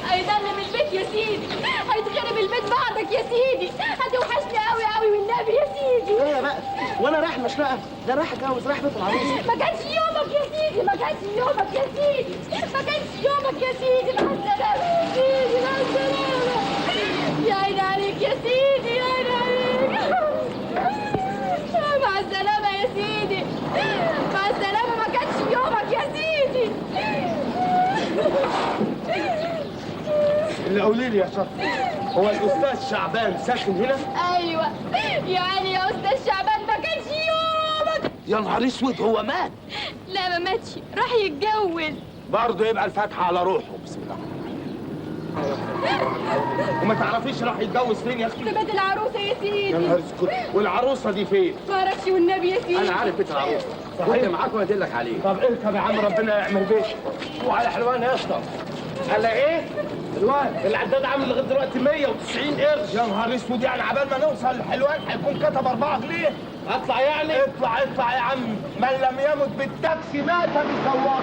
هيضلم البيت يا سيدي، هيتخرب البيت بعدك يا سيدي، هتوحشني قوي قوي والنبي يا سيدي. ايه بقى؟ وانا رايح مشنقه؟ ده رايح اتجوز، رايح بيت العروسه. ما كانش يومك يا سيدي، ما كانش يومك يا سيدي، ما كانش يومك يا سيدي. مع السلامة يا سيدي، مع السلامة. يا عيني عليك يا سيدي، يا عيني عليك. مع السلامة يا سيدي، مع السلامة. ما كانش يومك يا سيدي. اللي قولي لي يا شطر، هو الاستاذ شعبان ساكن هنا؟ ايوه يعني يا استاذ شعبان ما كانش يومك. يا نهار اسود، هو مات؟ لا ما ماتش، راح يتجوز. برضه يبقى الفاتحه على روحه. بسم الله. وما تعرفيش راح يتجوز فين يا اختي؟ في بيت العروسه يا سيدي. يا نهار اسود، والعروسه دي فين؟ ما اعرفش والنبي يا سيدي. انا عارف بيت العروسه، صحيح معاك وادلك عليه. طب اركب يا عم، ربنا يعمل بيت. وعلى حلوان يا اسطى. على ايه؟ حلوان العداد عامل لغايه دلوقتي 190 قرش. يا نهار اسود، يعني عبال ما نوصل لحلوان هيكون كتب 4 جنيه. اطلع يعني؟ اطلع اطلع يا عم، من لم يمت بالتاكسي مات بالسواق.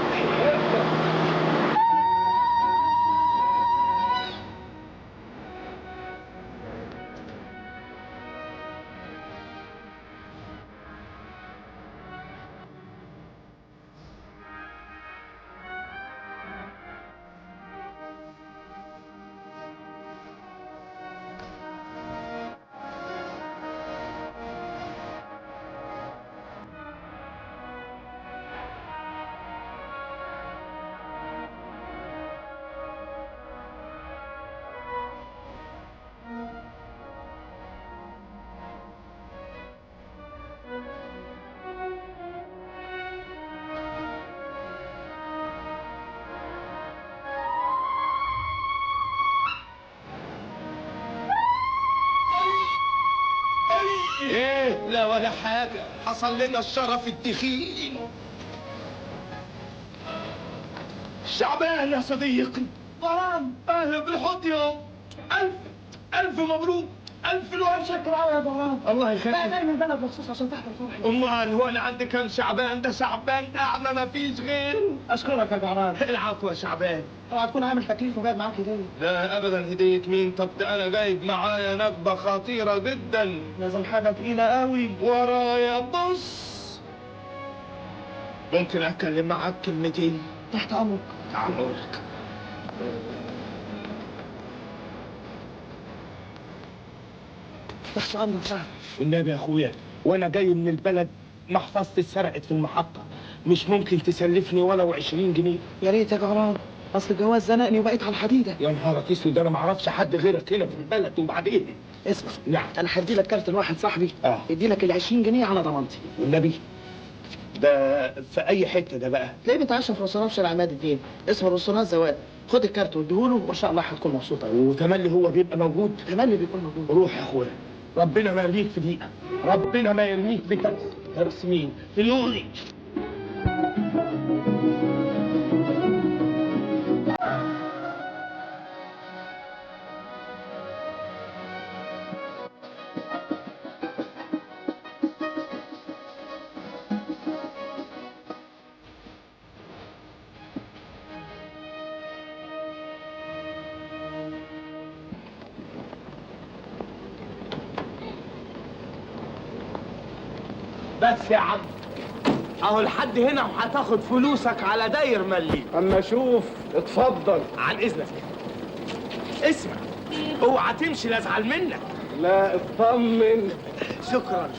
ايه؟ لا ولا حاجة، حصل لنا الشرف الدخيل. شعبان يا صديقي، طبعا اهلا بالحط يا ألف مبروك، ألف الف شكر يا طبعا. الله يخليك. لا من بلد مخصوص عشان تحضر فرحي. امال هو انا عندي كان شعبان؟ ده شعبان اعمى ما فيش غيره. اشكرك يا جعران. العفو يا شعبان. اوعى تكون عامل تكليف وجايب معاك هديه. لا ابدا، هدية مين؟ طب ده انا جايب معايا نكبة خطيرة جدا. لازم حاجه تقيله قوي. ورايا بص، ممكن اتكلم معاك كلمتين؟ تحت امرك. تعمرك. تحت امرك فهد. والنبي يا اخويا، وانا جاي من البلد محفظتي اتسرقت في المحطة، مش ممكن تسلفني ولو 20 جنيه؟ يا ريت يا جعران، اصل الجواز زنقني وبقيت على الحديده. يا نهارك اسود، انا ما اعرفش حد غيرك هنا في البلد. وبعدين اسمع، نعم. انا هدي لك كارت لواحد صاحبي يدي لك ال 20 جنيه على ضمانتي. والنبي ده في اي حتة ده بقى؟ تلاقيه بيتعشى في رestaurant في شارع عماد الدين، اسمه رestaurant زواد. خد الكارت واديهوله وان شاء الله هتكون مبسوطه. وتملي هو بيبقى موجود؟ تملي بيكون موجود. روح يا اخويا، ربنا ما يرميك في دقيقة، ربنا ما يرميك بكرس مين؟ فلوسي. بس يا عم، اهو لحد هنا وهتاخد فلوسك على داير مليم. اما شوف، اتفضل. عن اذنك. اسمع، اوعى تمشي لا ازعل منك. لا اطمن. شكرا.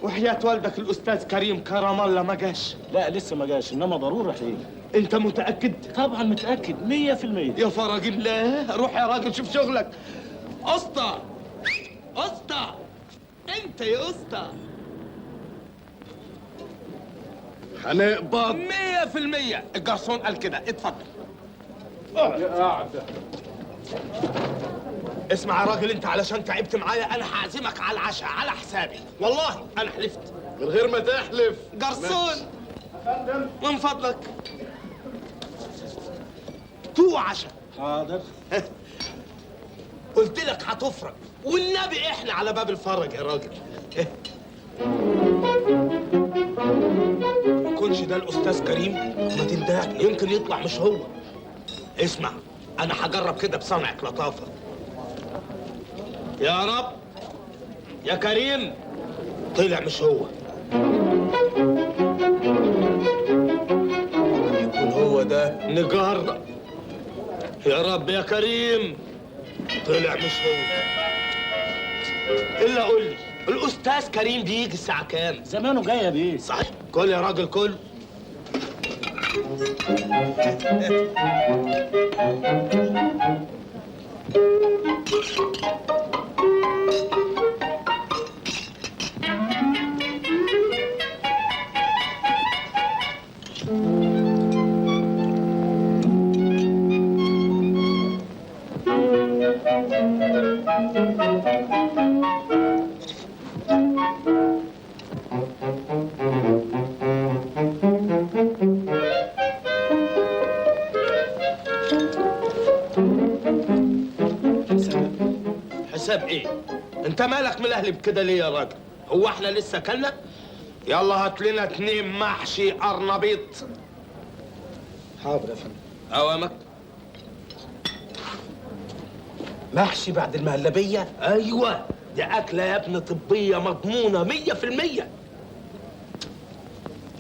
وحياة والدك الاستاذ كريم كرم الله ما جاش؟ لا لسه ما جاش، انما ضروري هيجي. انت متأكد؟ طبعا متأكد 100%. يا فرج الله، روح يا راجل شوف شغلك. اسطى اسطى، انت يا اسطى. هنقبض 100%. الجرسون قال كده، اتفضل. قاعدة. اسمع يا راجل، انت علشان تعبت معايا انا هعزمك على العشاء على حسابي، والله انا حلفت. من غير ما تحلف. جرسون من فضلك، تو عشاء. حاضر. قلت لك هتفرج. والنبي احنا على باب الفرج يا راجل. ما يكونش ده الاستاذ كريم؟ ما تندهك، يمكن يطلع مش هو. اسمع، انا هجرب كده بصنعة لطافة. يا رب يا كريم، طلع مش هو. يكون هو ده نجار. يا رب يا كريم، طلع مش هو. الا قول لي، الاستاذ كريم بيجي الساعة كام؟ زمانه جاي يا بيه. صحيح، كل يا راجل كل. حساب ايه؟ انت مالك ملهلب كده ليه يا راجل؟ هو احنا لسه كلنا؟ يلا هات لنا 2 محشي قرنبيط. حاضر يا فندم. اوامك. محشي بعد المهلبية؟ ايوه، دي اكلة يا ابن طبية مضمونة 100%.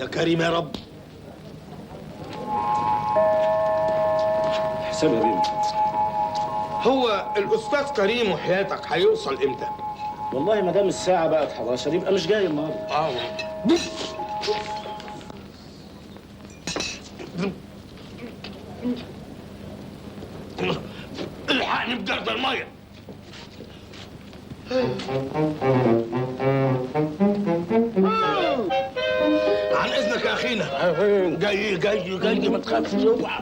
يا كريم يا رب. حساب يا بيه. هو الاستاذ كريم وحياتك هيوصل امتى؟ والله ما دام الساعة بقت 11 يبقى مش جاي النهارده. الحقني بجرد المية. عن اذنك يا اخينا. جاي جاي جاي، ما تخافش اوعى.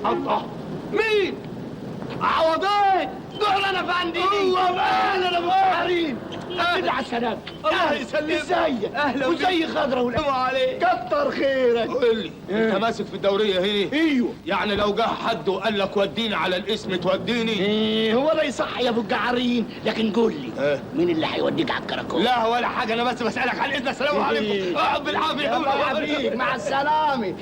الله، مين؟ عوضين. دول انا فندي. الله مال انا بحرين. اهلا على السلامة. الله يسلمك. ازيك؟ اهلا وزي خضرة السلام عليك. كتر خيرك. قول لي، انت ماسك في الدورية هنا؟ ايوه. يعني لو جه حد وقال لك وديني على الاسم توديني؟ إيه هو ده يصح يا ابو الجعارين، لكن قول لي مين اللي هيوديك على الكراكون؟ لا ولا حاجة، انا بس بسألك عن اذنك. السلام عليكم. اقعد بالعافية. مع السلامة.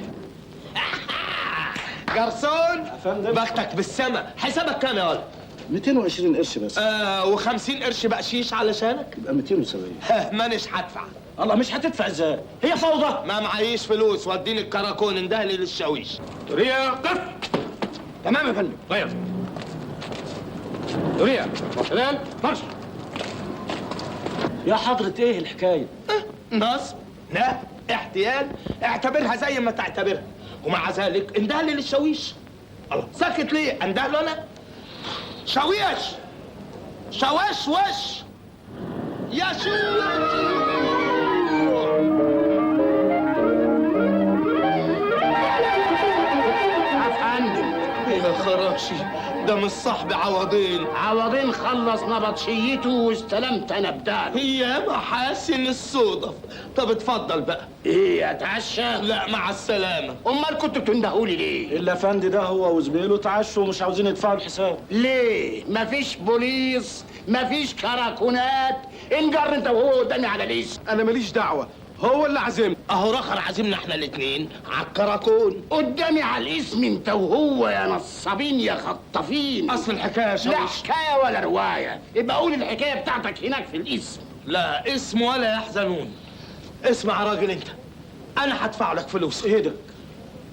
جرسون، يا فندم. بختك بالسما. حسابك كام يا ولد؟ 220 قرش بس. و50 قرش بقشيش علشانك؟ يبقى 270. مانيش هدفع. الله، مش هتدفع ازاي؟ هي فوضى. ما معيش فلوس، وديني الكراكون اندهلي للشاويش. دوريا قف. تمام يا فندم. طيب دوريا شغال مارش. يا حضرة ايه الحكاية؟ نصب، لا احتيال، اعتبرها زي ما تعتبرها. ومع ذلك اندهلي للشاويش. الله، ساكت ليه؟ اندهله انا؟ شاويش، شواش وش يا يا خراشي، ده مش صاحبي عوضين. عوضين خلص نبطشيته واستلمت انا بدال. هي محاسن الصدف. طب اتفضل بقى. ايه اتعشى؟ لا مع السلامة. امال كنتوا بتندهولي ليه؟ الافندي ده هو وزميله اتعشوا ومش عاوزين يدفعوا الحساب. ليه؟ مفيش بوليس، مفيش كراكونات، انجر انت وهو قدامي على الاسم. انا ماليش دعوه، هو اللي عزمني. اهو رخر عزمنا احنا الاتنين على الكراكون. قدامي على الاسم انت وهو يا نصابين يا خطافين. اصل الحكاية يا لا شاويش. حكايه ولا روايه، يبقى قول الحكايه بتاعتك هناك في الاسم. لا اسم ولا يحزنون. اسمع يا راجل انت، انا هدفع لك فلوس. ايه ده؟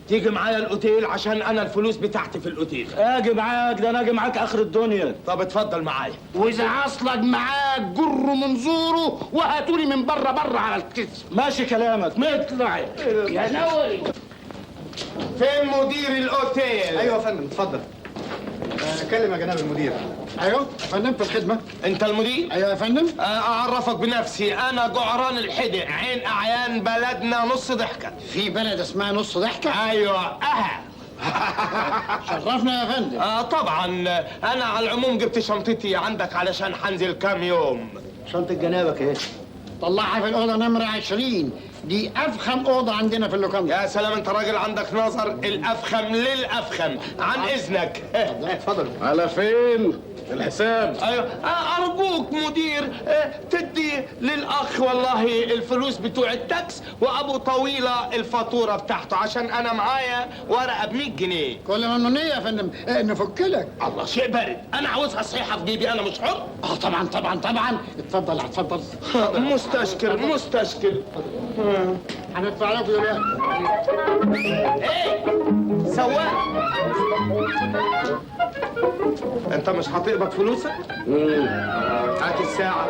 تيجي معايا الاوتيل عشان انا الفلوس بتاعتي في الاوتيل. اجي معاك، ده انا اجي معاك اخر الدنيا. طب اتفضل معايا. واذا عصلك معاك جروا من زوره وهاتولي من بره بره على الكتف. ماشي كلامك. اطلع يا نوري. فين مدير الاوتيل؟ ايوه يا فندم اتفضل. كلم يا جناب المدير. ايوه يا فندم في الخدمه. انت المدير؟ ايوه يا فندم. اعرفك بنفسي، انا جعران الحدق، عين اعيان بلدنا نص ضحكه. في بلد اسمها نص ضحكه؟ ايوه شرفنا يا فندم. طبعا. انا على العموم جبت شنطتي عندك علشان هنزل كام يوم. شنطه جنابك ايه؟ طلعها في الأوضة نمرة 20. دي أفخم أوضة عندنا في اللوكاندا. يا سلام، انت راجل عندك نظر. الافخم للافخم. عن اذنك. اتفضل. على فين؟ الحساب. ايوه. ارجوك مدير، تدي للاخ والله الفلوس بتوع التاكس، وابو طويله الفاتوره بتاعته، عشان انا معايا ورقه ب 100 جنيه. كل ممنونية يا فندم. نفك لك. الله، شيء بارد. انا عاوزها صحيحه في جيبي، انا مش حر. طبعا طبعا طبعا. اتفضل اتفضل. مستشكر مستشكر. هندفع لكم دلوقتي. ايه سواق، انت مش هتقبض فلوسك؟ هات الساعه.